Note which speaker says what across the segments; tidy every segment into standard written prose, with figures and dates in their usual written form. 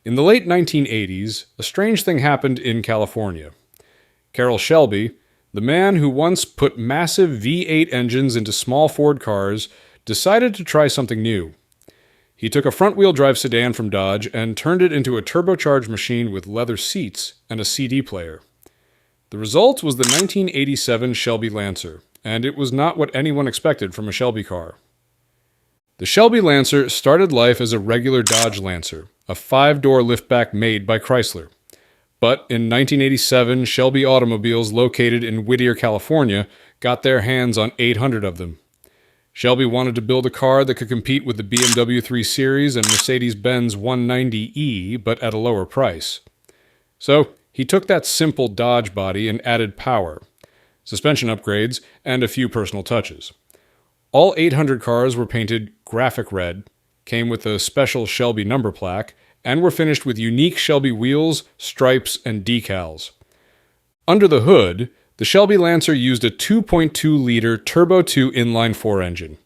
Speaker 1: In the late 1980s, a strange thing happened in California. Carroll Shelby, the man who once put massive V8 engines into small Ford cars, decided to try something new. He took a front-wheel drive sedan from Dodge and turned it into a turbocharged machine with leather seats and a CD player. The result was the 1987 Shelby Lancer, and it was not what anyone expected from a Shelby car. The Shelby Lancer started life as a regular Dodge Lancer, a 5-door liftback made by Chrysler. But in 1987, Shelby automobiles located in Whittier, California, got their hands on 800 of them. Shelby wanted to build a car that could compete with the BMW 3 Series and Mercedes-Benz 190e, but at a lower price. So, he took that simple Dodge body and added power, suspension upgrades, and a few personal touches. All 800 cars were painted graphic red, came with a special Shelby number plaque, and were finished with unique Shelby wheels, stripes, and decals. Under the hood, the Shelby Lancer used a 2.2-liter Turbo 2 inline-4 engine.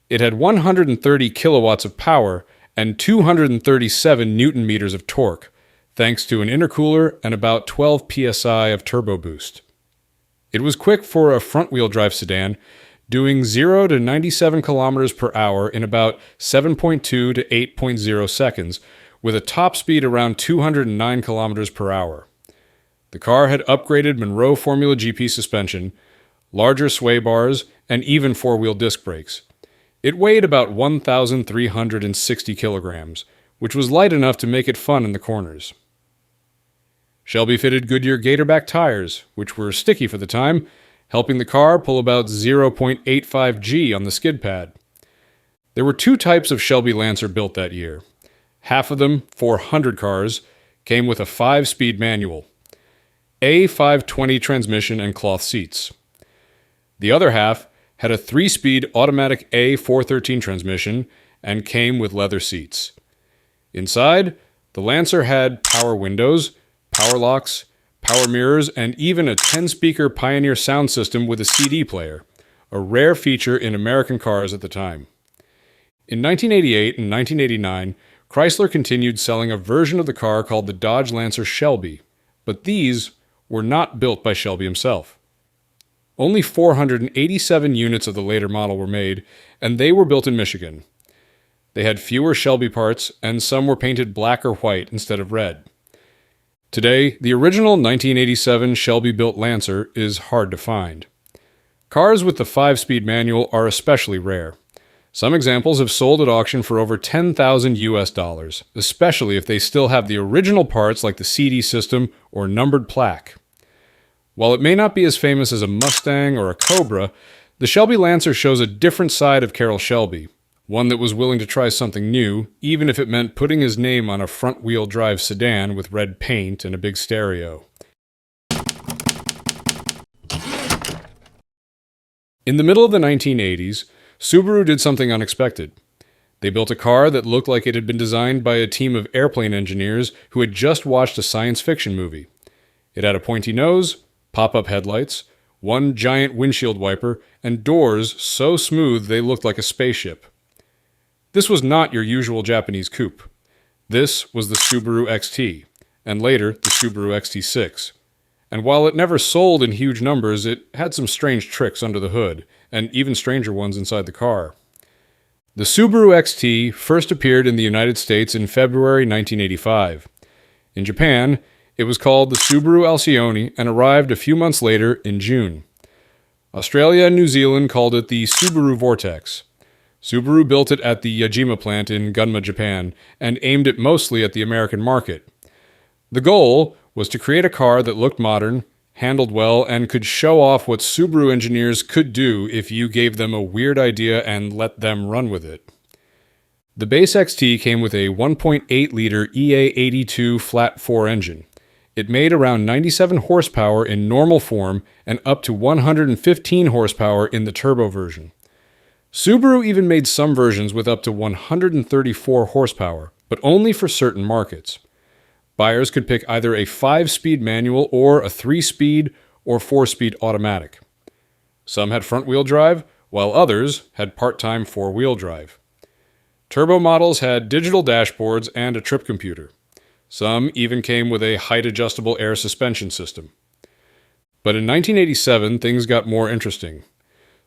Speaker 1: It had 130 kilowatts of power and 237 newton-meters of torque, thanks to an intercooler and about 12 psi of turbo boost. It was quick for a front-wheel drive sedan, doing 0 to 97 kilometers per hour in about 7.2 to 8.0 seconds, with a top speed around 209 kilometers per hour. The car had upgraded Monroe Formula GP suspension, larger sway bars, and even four-wheel disc brakes. It weighed about 1,360 kilograms, which was light enough to make it fun in the corners. Shelby fitted Goodyear Gatorback tires, which were sticky for the time, helping the car pull about 0.85 G on the skid pad. There were 2 types of Shelby Lancer built that year. Half of them, 400 cars, came with a 5-speed manual, A520 transmission and cloth seats. The other half had a 3-speed automatic A413 transmission and came with leather seats. Inside, the Lancer had power windows, power locks, power mirrors, and even a 10-speaker Pioneer sound system with a CD player, a rare feature in American cars at the time. In 1988 and 1989, Chrysler continued selling a version of the car called the Dodge Lancer Shelby, but these were not built by Shelby himself. Only 487 units of the later model were made, and they were built in Michigan. They had fewer Shelby parts, and some were painted black or white instead of red. Today, the original 1987 Shelby-built Lancer is hard to find. Cars with the 5-speed manual are especially rare. Some examples have sold at auction for over $10,000 US, especially if they still have the original parts like the CD system or numbered plaque. While it may not be as famous as a Mustang or a Cobra, the Shelby Lancer shows a different side of Carroll Shelby, one that was willing to try something new, even if it meant putting his name on a front-wheel drive sedan with red paint and a big stereo. In the middle of the 1980s, Subaru did something unexpected. They built a car that looked like it had been designed by a team of airplane engineers who had just watched a science fiction movie. It had a pointy nose, pop-up headlights, one giant windshield wiper, and doors so smooth they looked like a spaceship. This was not your usual Japanese coupe. This was the Subaru XT, and later the Subaru XT6. And while it never sold in huge numbers, it had some strange tricks under the hood, and even stranger ones inside the car. The Subaru XT first appeared in the United States in February 1985. In Japan, it was called the Subaru Alcyone and arrived a few months later in June. Australia and New Zealand called it the Subaru Vortex. Subaru built it at the Yajima plant in Gunma, Japan, and aimed it mostly at the American market. The goal was to create a car that looked modern, handled well, and could show off what Subaru engineers could do if you gave them a weird idea and let them run with it. The base XT came with a 1.8-liter EA82 flat-4 engine. It made around 97 horsepower in normal form and up to 115 horsepower in the turbo version. Subaru even made some versions with up to 134 horsepower, but only for certain markets. Buyers could pick either a 5-speed manual or a 3-speed or 4-speed automatic. Some had front-wheel drive, while others had part-time 4-wheel drive. Turbo models had digital dashboards and a trip computer. Some even came with a height-adjustable air suspension system. But in 1987, things got more interesting.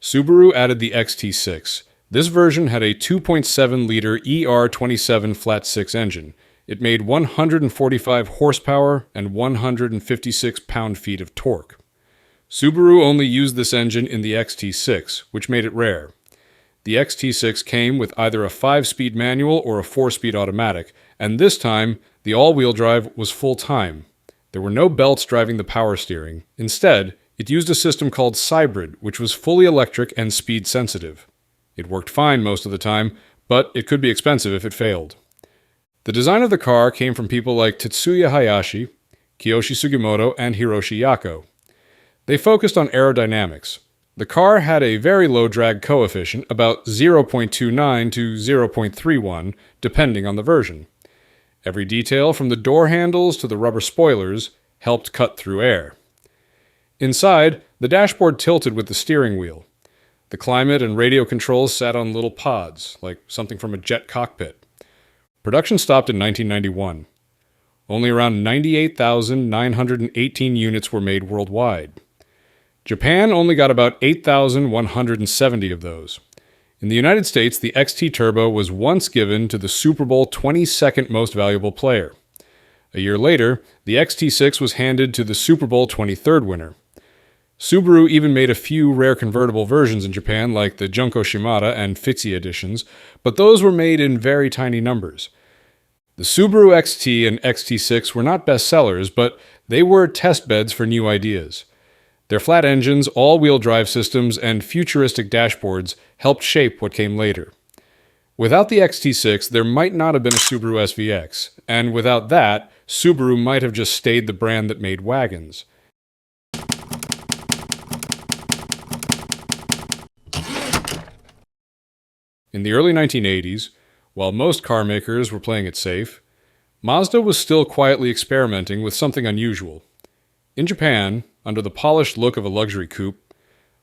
Speaker 1: Subaru added the XT6. This version had a 2.7-liter ER27 flat-six engine. It made 145 horsepower and 156 pound-feet of torque. Subaru only used this engine in the XT6, which made it rare. The XT6 came with either a 5-speed manual or a 4-speed automatic, and this time, the all-wheel drive was full-time. There were no belts driving the power steering. Instead, it used a system called Cybrid, which was fully electric and speed-sensitive. It worked fine most of the time, but it could be expensive if it failed. The design of the car came from people like Tetsuya Hayashi, Kiyoshi Sugimoto, and Hiroshi Yako. They focused on aerodynamics. The car had a very low drag coefficient, about 0.29 to 0.31, depending on the version. Every detail from the door handles to the rubber spoilers helped cut through air. Inside, the dashboard tilted with the steering wheel. The climate and radio controls sat on little pods, like something from a jet cockpit. Production stopped in 1991. Only around 98,918 units were made worldwide. Japan only got about 8,170 of those. In the United States, the XT Turbo was once given to the Super Bowl 22nd most valuable player. A year later, the XT6 was handed to the Super Bowl 23rd winner. Subaru even made a few rare convertible versions in Japan, like the Junko Shimada and Fitzy editions, but those were made in very tiny numbers. The Subaru XT and XT6 were not bestsellers, but they were test beds for new ideas. Their flat engines, all-wheel drive systems, and futuristic dashboards helped shape what came later. Without the XT6, there might not have been a Subaru SVX, and without that, Subaru might have just stayed the brand that made wagons. In the early 1980s, while most car makers were playing it safe, Mazda was still quietly experimenting with something unusual. In Japan, under the polished look of a luxury coupe,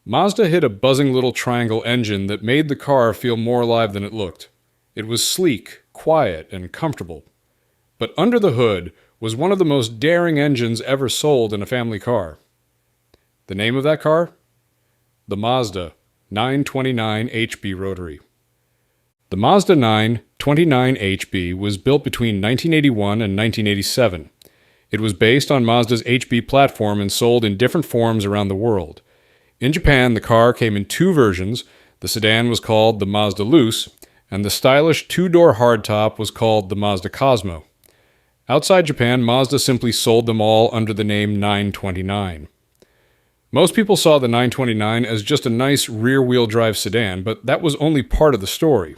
Speaker 1: Mazda hid a buzzing little triangle engine that made the car feel more alive than it looked. It was sleek, quiet, and comfortable. But under the hood was one of the most daring engines ever sold in a family car. The name of that car? The Mazda 929 HB Rotary. The Mazda 929 HB was built between 1981 and 1987. It was based on Mazda's HB platform and sold in different forms around the world. In Japan, the car came in two versions. The sedan was called the Mazda Luce, and the stylish two-door hardtop was called the Mazda Cosmo. Outside Japan, Mazda simply sold them all under the name 929. Most people saw the 929 as just a nice rear-wheel drive sedan, but that was only part of the story.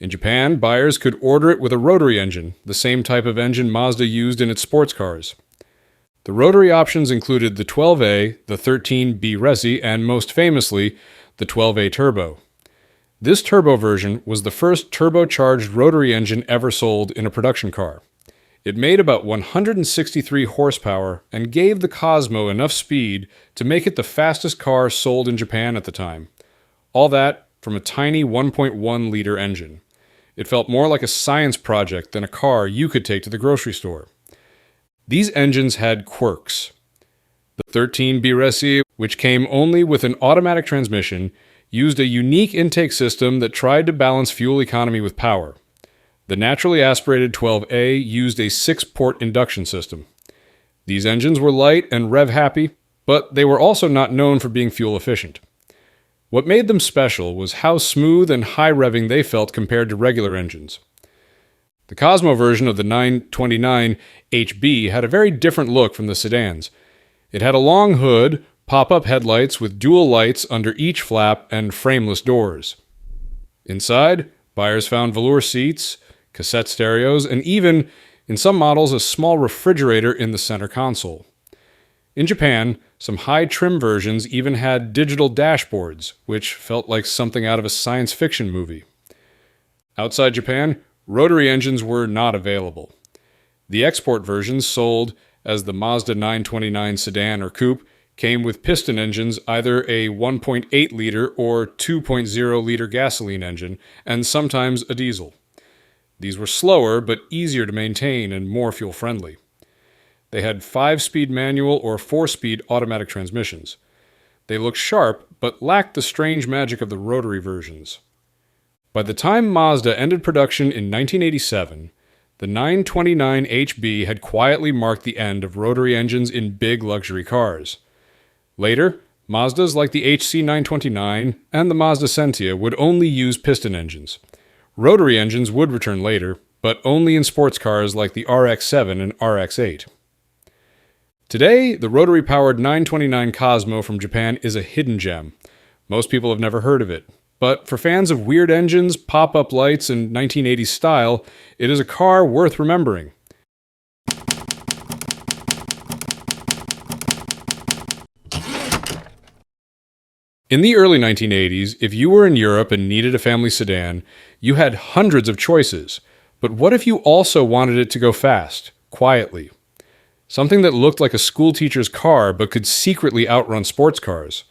Speaker 1: In Japan, buyers could order it with a rotary engine, the same type of engine Mazda used in its sports cars. The rotary options included the 12A, the 13B Resi, and most famously, the 12A Turbo. This turbo version was the first turbocharged rotary engine ever sold in a production car. It made about 163 horsepower and gave the Cosmo enough speed to make it the fastest car sold in Japan at the time. All that from a tiny 1.1-liter engine. It felt more like a science project than a car you could take to the grocery store. These engines had quirks. The 13B Resi, which came only with an automatic transmission, used a unique intake system that tried to balance fuel economy with power. The naturally aspirated 12A used a 6-port induction system. These engines were light and rev-happy, but they were also not known for being fuel efficient. What made them special was how smooth and high-revving they felt compared to regular engines. The Cosmo version of the 929 HB had a very different look from the sedans. It had a long hood, pop-up headlights with dual lights under each flap, and frameless doors. Inside, buyers found velour seats, cassette stereos, and even, in some models, a small refrigerator in the center console. In Japan, some high-trim versions even had digital dashboards, which felt like something out of a science fiction movie. Outside Japan, rotary engines were not available. The export versions sold as the Mazda 929 sedan or coupe came with piston engines, either a 1.8-liter or 2.0-liter gasoline engine, and sometimes a diesel. These were slower, but easier to maintain and more fuel-friendly. They had 5-speed manual or 4-speed automatic transmissions. They looked sharp, but lacked the strange magic of the rotary versions. By the time Mazda ended production in 1987, the 929HB had quietly marked the end of rotary engines in big luxury cars. Later, Mazdas like the HC929 and the Mazda Sentia would only use piston engines. Rotary engines would return later, but only in sports cars like the RX-7 and RX-8. Today, the rotary-powered 929 Cosmo from Japan is a hidden gem. Most people have never heard of it. But for fans of weird engines, pop-up lights, and 1980s style, it is a car worth remembering. In the early 1980s, if you were in Europe and needed a family sedan, you had hundreds of choices. But what if you also wanted it to go fast, quietly? Something that looked like a schoolteacher's car but could secretly outrun sports cars.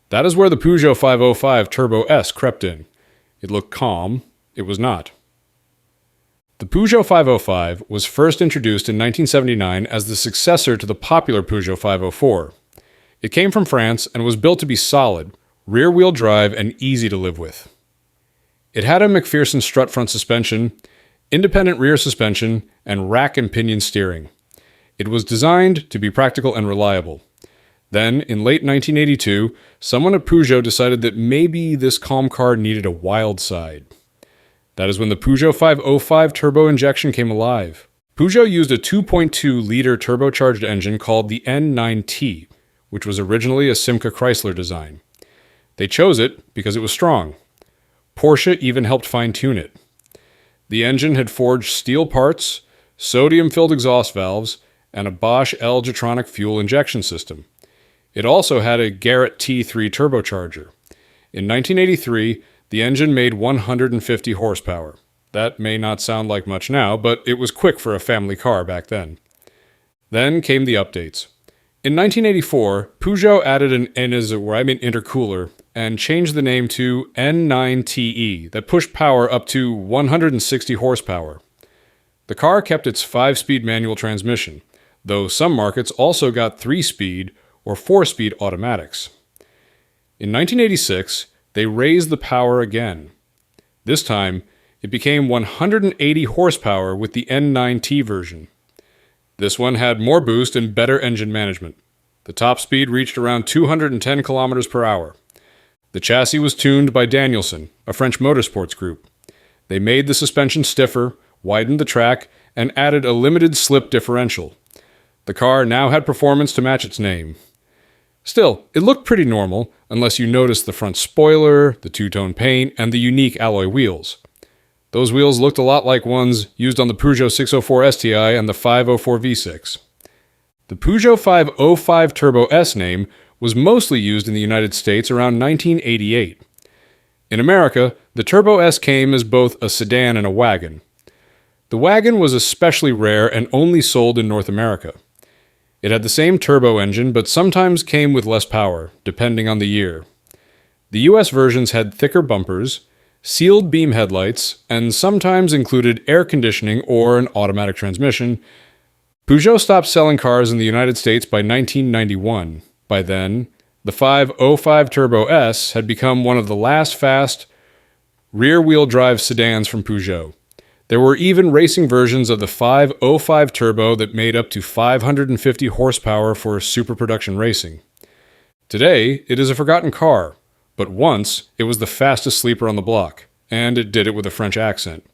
Speaker 1: That is where the Pujo 505 Turbo S crept in. It looked calm. It was not. The Pujo 505 was first introduced in 1979 as the successor to the popular Pujo 504. It came from France and was built to be solid, rear-wheel drive, and easy to live with. It had a McPherson strut front suspension, independent rear suspension, and rack and pinion steering. It was designed to be practical and reliable. Then, in late 1982, someone at Pujo decided that maybe this calm car needed a wild side. That is when the Pujo 505 turbo injection came alive. Pujo used a 2.2-liter turbocharged engine called the N9T, which was originally a Simca Chrysler design. They chose it because it was strong. Porsche even helped fine-tune it. The engine had forged steel parts, sodium-filled exhaust valves, and a Bosch L-Getronic fuel injection system. It also had a Garrett T3 turbocharger. In 1983, the engine made 150 horsepower. That may not sound like much now, but it was quick for a family car back then. Then came the updates. In 1984, Pujo added an intercooler and changed the name to N9TE that pushed power up to 160 horsepower. The car kept its 5-speed manual transmission, though some markets also got 3-speed or 4-speed automatics. In 1986, they raised the power again. This time, it became 180 horsepower with the N9T version. This one had more boost and better engine management. The top speed reached around 210 kilometers per hour. The chassis was tuned by Danielson, a French motorsports group. They made the suspension stiffer, widened the track, and added a limited slip differential. The car now had performance to match its name. Still, it looked pretty normal, unless you noticed the front spoiler, the two-tone paint, and the unique alloy wheels. Those wheels looked a lot like ones used on the Pujo 604 STI and the 504 V6. The Pujo 505 Turbo S name was mostly used in the United States around 1988. In America, the Turbo S came as both a sedan and a wagon. The wagon was especially rare and only sold in North America. It had the same turbo engine, but sometimes came with less power, depending on the year. The US versions had thicker bumpers, sealed beam headlights, and sometimes included air conditioning or an automatic transmission. Pujo stopped selling cars in the United States by 1991. By then, the 505 Turbo S had become one of the last fast, rear-wheel drive sedans from Pujo. There were even racing versions of the 505 Turbo that made up to 550 horsepower for super production racing. Today, it is a forgotten car, but once it was the fastest sleeper on the block, and it did it with a French accent.